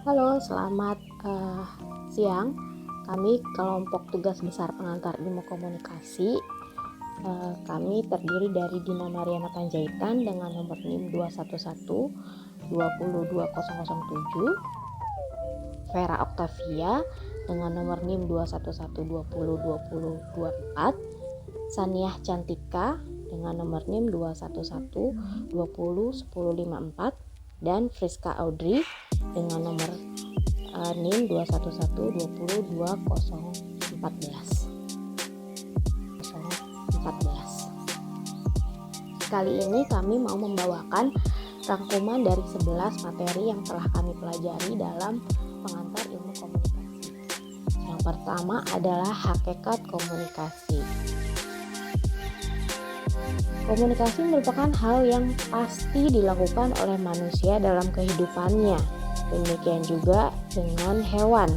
Halo, selamat siang. Kami kelompok tugas besar pengantar ilmu komunikasi. Kami terdiri dari Dina Mariana Panjaitan dengan nomor NIM 211 2020007, Vera Octavia dengan nomor NIM 211 20 Saniah Cantika dengan nomor NIM 211 20 dan Friska Audrey dengan nomor NIM 211 Kali ini kami mau membawakan rangkuman dari 11 materi yang telah kami pelajari dalam pengantar ilmu komunikasi. Yang pertama adalah hakikat komunikasi. Komunikasi merupakan hal yang pasti dilakukan oleh manusia dalam kehidupannya. Demikian juga dengan hewan.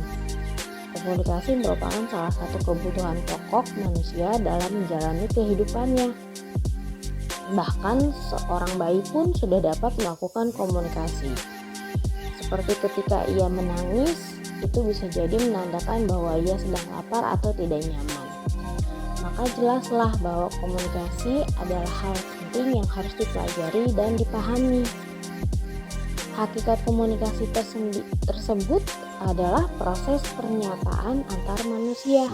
Komunikasi merupakan salah satu kebutuhan pokok manusia dalam menjalani kehidupannya. Bahkan seorang bayi pun sudah dapat melakukan komunikasi. Seperti ketika ia menangis, itu bisa jadi menandakan bahwa ia sedang lapar atau tidak nyaman. Maka jelaslah bahwa komunikasi adalah hal penting yang harus dipelajari dan dipahami. Hakikat komunikasi tersebut adalah proses pernyataan antar manusia.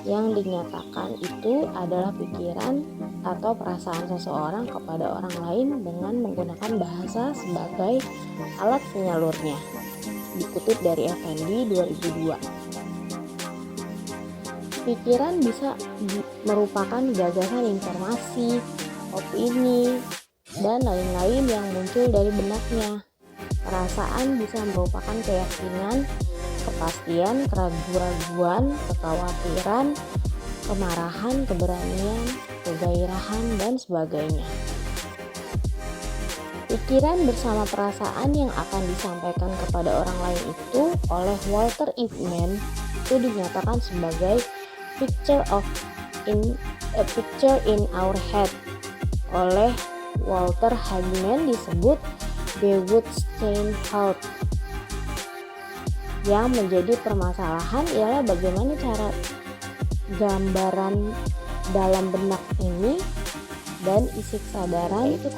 Yang dinyatakan itu adalah pikiran atau perasaan seseorang kepada orang lain dengan menggunakan bahasa sebagai alat penyalurnya. Dikutip dari Effendi 2002. Pikiran bisa merupakan gagasan informasi, opini, dan lain-lain yang muncul dari benaknya. Perasaan bisa merupakan keyakinan, kepastian, keraguan-raguan, kekhawatiran, kemarahan, keberanian, kegairahan, dan sebagainya. Pikiran bersama perasaan yang akan disampaikan kepada orang lain itu oleh Walter Ipman itu dinyatakan sebagai picture in our head. Oleh Walter Hagman disebut Bewusstsein. Yang menjadi permasalahan ialah bagaimana cara gambaran dalam benak ini dan isi kesadaran yaitu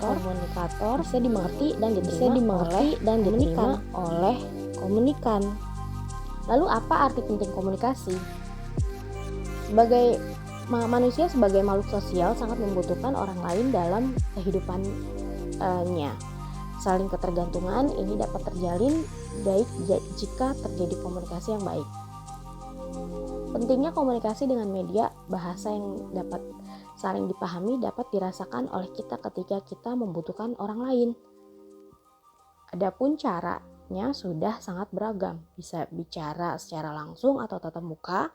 komunikator bisa dimengerti dan diterima oleh komunikan. Lalu apa arti penting komunikasi? Sebagai manusia sebagai makhluk sosial sangat membutuhkan orang lain dalam kehidupannya. Saling ketergantungan ini dapat terjalin baik jika terjadi komunikasi yang baik. Pentingnya komunikasi dengan media bahasa yang dapat saling dipahami dapat dirasakan oleh kita ketika kita membutuhkan orang lain. Adapun caranya sudah sangat beragam, bisa bicara secara langsung atau tatap muka,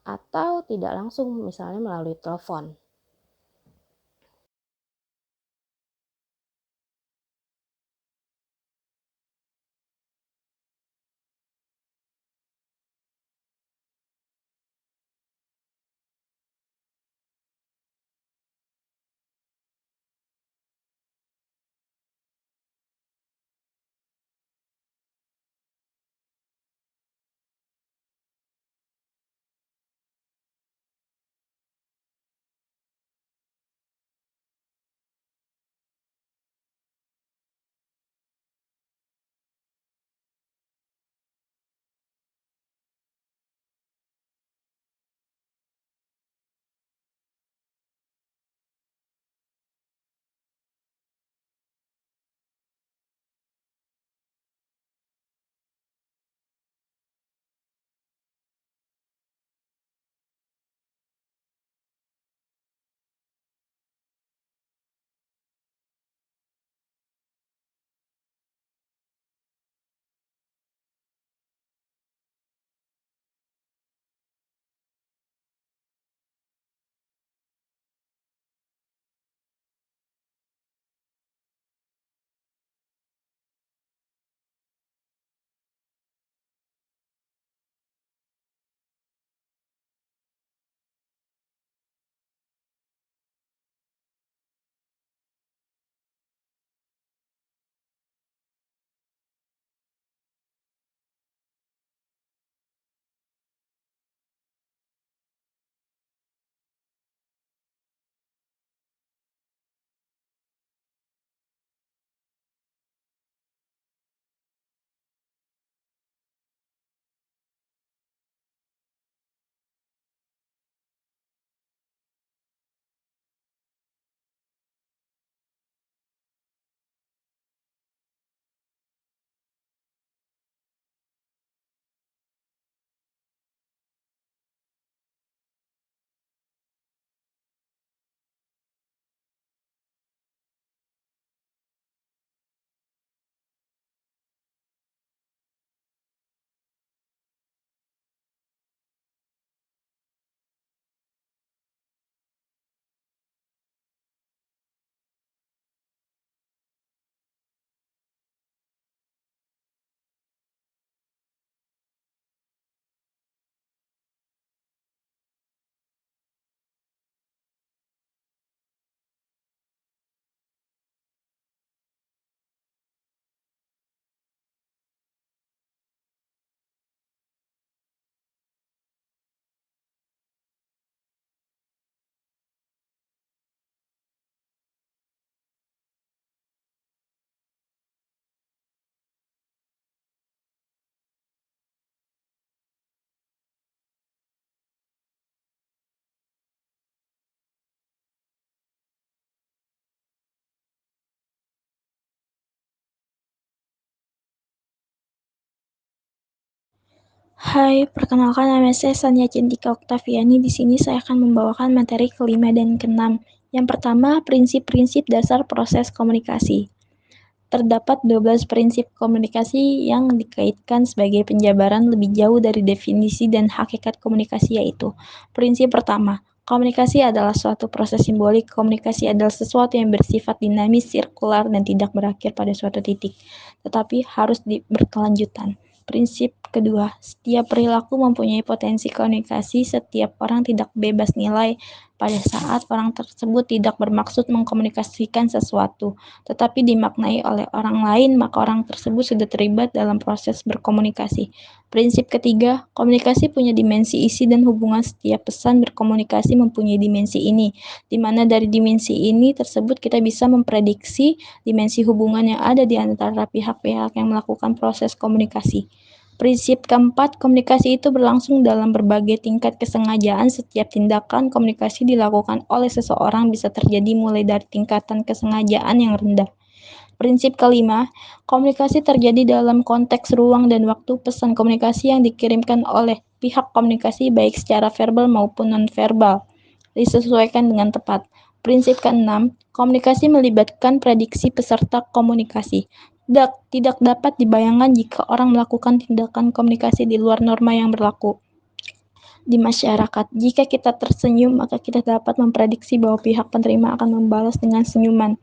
atau tidak langsung misalnya melalui telepon. Hai, perkenalkan nama saya Sania Cintika Oktaviani. Di sini saya akan membawakan materi kelima dan keenam. Yang pertama, prinsip-prinsip dasar proses komunikasi. Terdapat 12 prinsip komunikasi yang dikaitkan sebagai penjabaran lebih jauh dari definisi dan hakikat komunikasi, yaitu prinsip pertama, komunikasi adalah suatu proses simbolik. Komunikasi adalah sesuatu yang bersifat dinamis, sirkular, dan tidak berakhir pada suatu titik, tetapi harus berkelanjutan. Prinsip kedua, setiap perilaku mempunyai potensi komunikasi. Setiap orang tidak bebas nilai pada saat orang tersebut tidak bermaksud mengkomunikasikan sesuatu, tetapi dimaknai oleh orang lain, maka orang tersebut sudah terlibat dalam proses berkomunikasi. Prinsip ketiga, komunikasi punya dimensi isi dan hubungan. Setiap pesan berkomunikasi mempunyai dimensi ini, di mana dari dimensi ini tersebut kita bisa memprediksi dimensi hubungan yang ada di antara pihak-pihak yang melakukan proses komunikasi. Prinsip keempat, komunikasi itu berlangsung dalam berbagai tingkat kesengajaan. Setiap tindakan komunikasi dilakukan oleh seseorang bisa terjadi mulai dari tingkatan kesengajaan yang rendah. Prinsip kelima, komunikasi terjadi dalam konteks ruang dan waktu. Pesan komunikasi yang dikirimkan oleh pihak komunikasi baik secara verbal maupun non-verbal disesuaikan dengan tepat. Prinsip keenam, komunikasi melibatkan prediksi peserta komunikasi. Tidak dapat dibayangkan jika orang melakukan tindakan komunikasi di luar norma yang berlaku di masyarakat. Jika kita tersenyum, maka kita dapat memprediksi bahwa pihak penerima akan membalas dengan senyuman.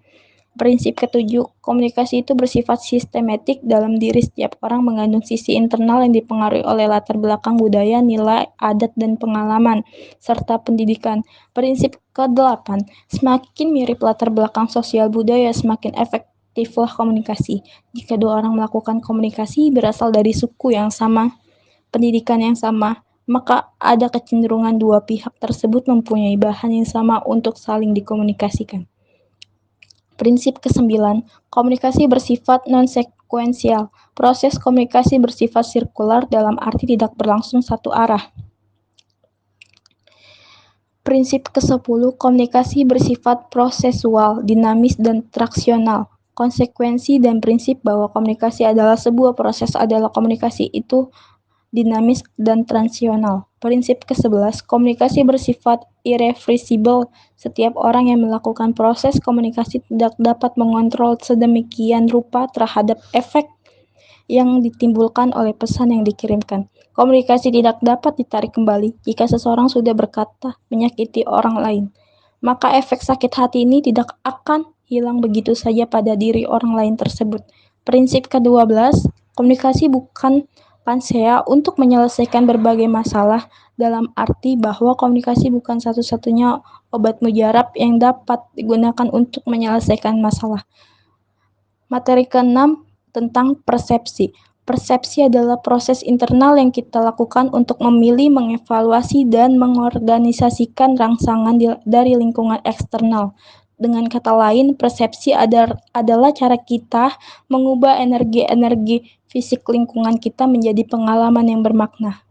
Prinsip ketujuh, komunikasi itu bersifat sistematik. Dalam diri setiap orang mengandung sisi internal yang dipengaruhi oleh latar belakang budaya, nilai, adat, dan pengalaman, serta pendidikan. Prinsip ke-8, semakin mirip latar belakang sosial budaya, semakin efektiflah komunikasi. Jika dua orang melakukan komunikasi berasal dari suku yang sama, pendidikan yang sama, maka ada kecenderungan dua pihak tersebut mempunyai bahan yang sama untuk saling dikomunikasikan. Prinsip ke-9, komunikasi bersifat non-sekuensial. Proses komunikasi bersifat sirkular dalam arti tidak berlangsung satu arah. Prinsip ke-10, komunikasi bersifat prosesual, dinamis, dan traksional. Konsekuensi dan prinsip bahwa komunikasi adalah sebuah proses adalah komunikasi itu dinamis dan transisional. Prinsip ke-11, komunikasi bersifat irreversible. Setiap orang yang melakukan proses komunikasi tidak dapat mengontrol sedemikian rupa terhadap efek yang ditimbulkan oleh pesan yang dikirimkan. Komunikasi tidak dapat ditarik kembali. Jika seseorang sudah berkata menyakiti orang lain, maka efek sakit hati ini tidak akan hilang begitu saja pada diri orang lain tersebut. Prinsip ke-12, komunikasi bukan pansea untuk menyelesaikan berbagai masalah, dalam arti bahwa komunikasi bukan satu-satunya obat mujarab yang dapat digunakan untuk menyelesaikan masalah. Materi ke-6 tentang persepsi. Persepsi adalah proses internal yang kita lakukan untuk memilih, mengevaluasi, dan mengorganisasikan rangsangan dari lingkungan eksternal. Dengan kata lain, persepsi adalah cara kita mengubah energi-energi fisik lingkungan kita menjadi pengalaman yang bermakna.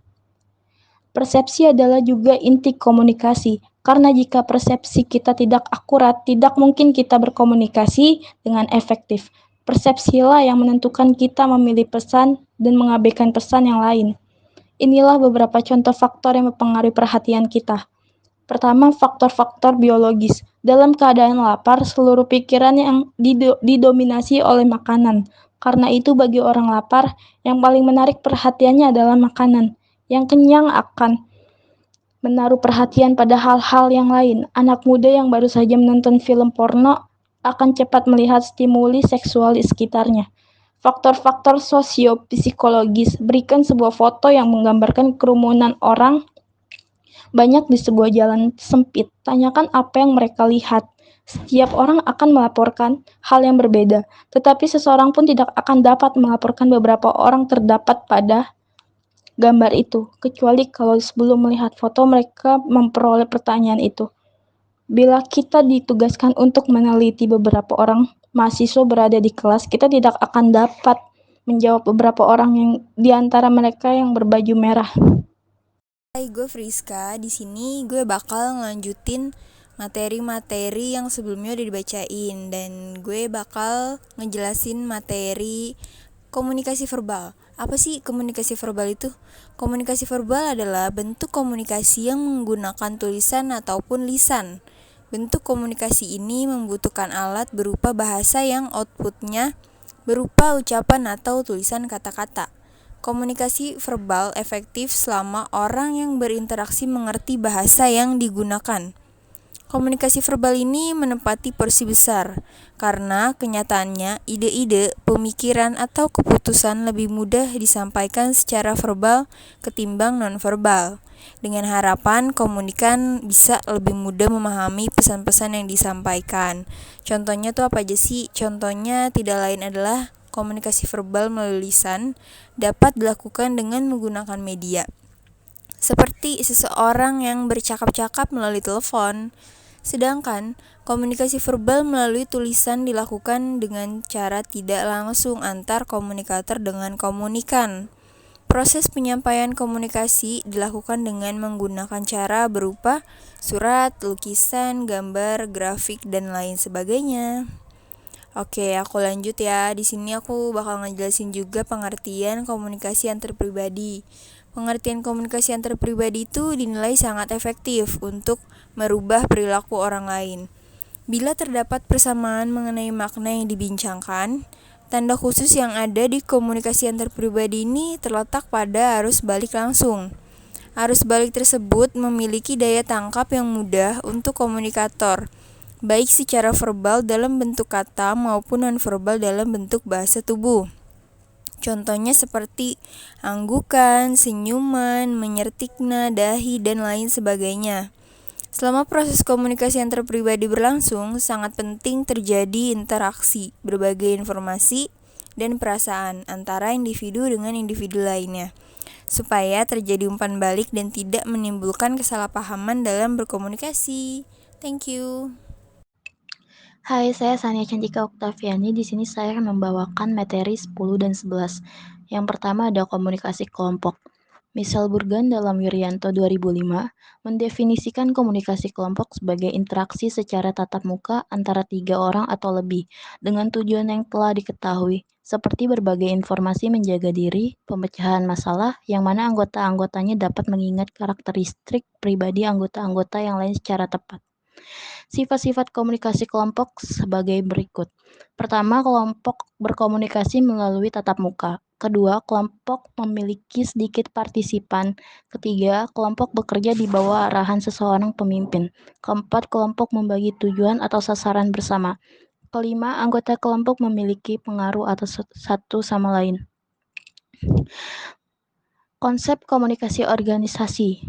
Persepsi adalah juga inti komunikasi, karena jika persepsi kita tidak akurat, tidak mungkin kita berkomunikasi dengan efektif. Persepsilah yang menentukan kita memilih pesan dan mengabaikan pesan yang lain. Inilah beberapa contoh faktor yang mempengaruhi perhatian kita. Pertama, faktor-faktor biologis. Dalam keadaan lapar, seluruh pikiran yang didominasi oleh makanan. Karena itu bagi orang lapar, yang paling menarik perhatiannya adalah makanan. Yang kenyang akan menaruh perhatian pada hal-hal yang lain. Anak muda yang baru saja menonton film porno akan cepat melihat stimuli seksual di sekitarnya. Faktor-faktor sosiopsikologis. Berikan sebuah foto yang menggambarkan kerumunan orang banyak di sebuah jalan sempit. Tanyakan apa yang mereka lihat. Setiap orang akan melaporkan hal yang berbeda, tetapi seseorang pun tidak akan dapat melaporkan beberapa orang terdapat pada gambar itu, kecuali kalau sebelum melihat foto mereka memperoleh pertanyaan itu. Bila kita ditugaskan untuk meneliti beberapa orang mahasiswa berada di kelas, kita tidak akan dapat menjawab beberapa orang yang di antara mereka yang berbaju merah. Hai, gue Friska. Di sini gue bakal ngelanjutin materi-materi yang sebelumnya udah dibacain, dan gue bakal ngejelasin materi Komunikasi verbal. Apa sih komunikasi verbal itu? Komunikasi verbal adalah bentuk komunikasi yang menggunakan tulisan ataupun lisan. Bentuk komunikasi ini membutuhkan alat berupa bahasa yang outputnya berupa ucapan atau tulisan kata-kata. Komunikasi verbal efektif selama orang yang berinteraksi mengerti bahasa yang digunakan. Komunikasi verbal ini menempati porsi besar, karena kenyataannya ide-ide, pemikiran, atau keputusan lebih mudah disampaikan secara verbal ketimbang nonverbal. Dengan harapan komunikan bisa lebih mudah memahami pesan-pesan yang disampaikan. Contohnya tuh apa aja sih? Contohnya tidak lain adalah komunikasi verbal melalui lisan dapat dilakukan dengan menggunakan media, seperti seseorang yang bercakap-cakap melalui telepon. Sedangkan komunikasi verbal melalui tulisan dilakukan dengan cara tidak langsung antar komunikator dengan komunikan. Proses penyampaian komunikasi dilakukan dengan menggunakan cara berupa surat, lukisan, gambar, grafik, dan lain sebagainya. Oke, aku lanjut ya. Di sini aku bakal ngejelasin juga pengertian komunikasi antar pribadi. Pengertian komunikasi antar pribadi itu dinilai sangat efektif untuk merubah perilaku orang lain. Bila terdapat persamaan mengenai makna yang dibincangkan, tanda khusus yang ada di komunikasi antar pribadi ini terletak pada arus balik langsung. Arus balik tersebut memiliki daya tangkap yang mudah untuk komunikator, baik secara verbal dalam bentuk kata maupun nonverbal dalam bentuk bahasa tubuh. Contohnya seperti anggukan, senyuman, menyertikna, dahi, dan lain sebagainya. Selama proses komunikasi antar pribadi berlangsung, sangat penting terjadi interaksi berbagai informasi dan perasaan antara individu dengan individu lainnya, supaya terjadi umpan balik dan tidak menimbulkan kesalahpahaman dalam berkomunikasi. Thank you. Hai, saya Sania Cantika Oktaviani. Di sini saya akan membawakan materi 10 dan 11. Yang pertama ada komunikasi kelompok. Michel Bourgain dalam Wirianto 2005 mendefinisikan komunikasi kelompok sebagai interaksi secara tatap muka antara 3 orang atau lebih dengan tujuan yang telah diketahui, seperti berbagi informasi, menjaga diri, pemecahan masalah, yang mana anggota-anggotanya dapat mengingat karakteristik pribadi anggota-anggota yang lain secara tepat. Sifat-sifat komunikasi kelompok sebagai berikut. Pertama, kelompok berkomunikasi melalui tatap muka. Kedua, kelompok memiliki sedikit partisipan. Ketiga, kelompok bekerja di bawah arahan seseorang pemimpin. Keempat, kelompok membagi tujuan atau sasaran bersama. Kelima, anggota kelompok memiliki pengaruh atas satu sama lain. Konsep komunikasi organisasi.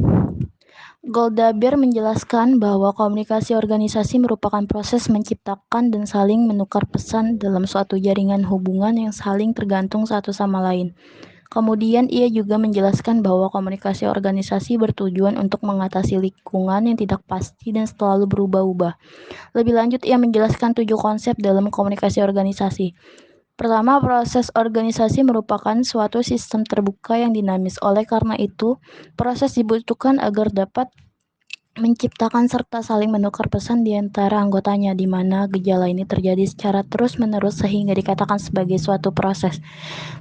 Goldaber menjelaskan bahwa komunikasi organisasi merupakan proses menciptakan dan saling menukar pesan dalam suatu jaringan hubungan yang saling tergantung satu sama lain. Kemudian ia juga menjelaskan bahwa komunikasi organisasi bertujuan untuk mengatasi lingkungan yang tidak pasti dan selalu berubah-ubah. Lebih lanjut, ia menjelaskan 7 konsep dalam komunikasi organisasi. Pertama, proses organisasi merupakan suatu sistem terbuka yang dinamis. Oleh karena itu, proses dibutuhkan agar dapat menciptakan serta saling menukar pesan di antara anggotanya, di mana gejala ini terjadi secara terus-menerus sehingga dikatakan sebagai suatu proses.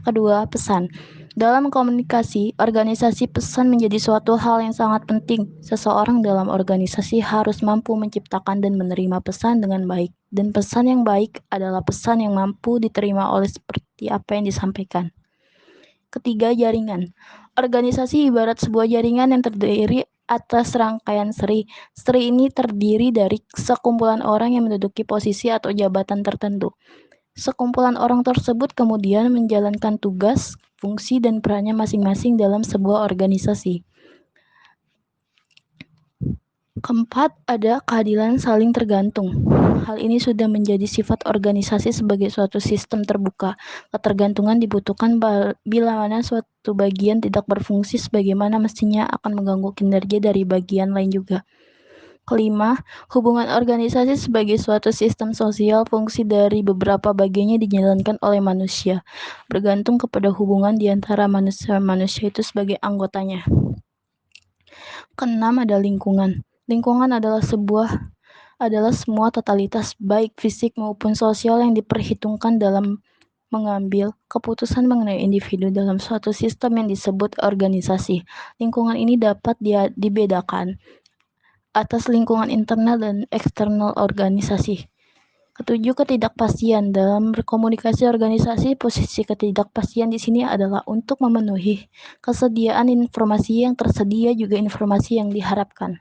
Kedua, pesan. Dalam komunikasi, organisasi pesan menjadi suatu hal yang sangat penting. Seseorang dalam organisasi harus mampu menciptakan dan menerima pesan dengan baik. Dan pesan yang baik adalah pesan yang mampu diterima oleh seperti apa yang disampaikan. Ketiga, jaringan. Organisasi ibarat sebuah jaringan yang terdiri atas rangkaian seri. Seri ini terdiri dari sekumpulan orang yang menduduki posisi atau jabatan tertentu. Sekumpulan orang tersebut kemudian menjalankan tugas, fungsi, dan perannya masing-masing dalam sebuah organisasi. Keempat, ada keadilan saling tergantung. Hal ini sudah menjadi sifat organisasi sebagai suatu sistem terbuka. Ketergantungan dibutuhkan bila mana suatu bagian tidak berfungsi sebagaimana mestinya akan mengganggu kinerja dari bagian lain juga. Kelima, hubungan organisasi sebagai suatu sistem sosial, fungsi dari beberapa bagiannya dijalankan oleh manusia, bergantung kepada hubungan di antara manusia-manusia itu sebagai anggotanya. Keenam, ada lingkungan. Lingkungan adalah semua totalitas baik fisik maupun sosial yang diperhitungkan dalam mengambil keputusan mengenai individu dalam suatu sistem yang disebut organisasi. Lingkungan ini dapat dibedakan atas lingkungan internal dan eksternal organisasi. Ketujuh, ketidakpastian. Dalam berkomunikasi organisasi, posisi ketidakpastian di sini adalah untuk memenuhi kesediaan informasi yang tersedia juga informasi yang diharapkan.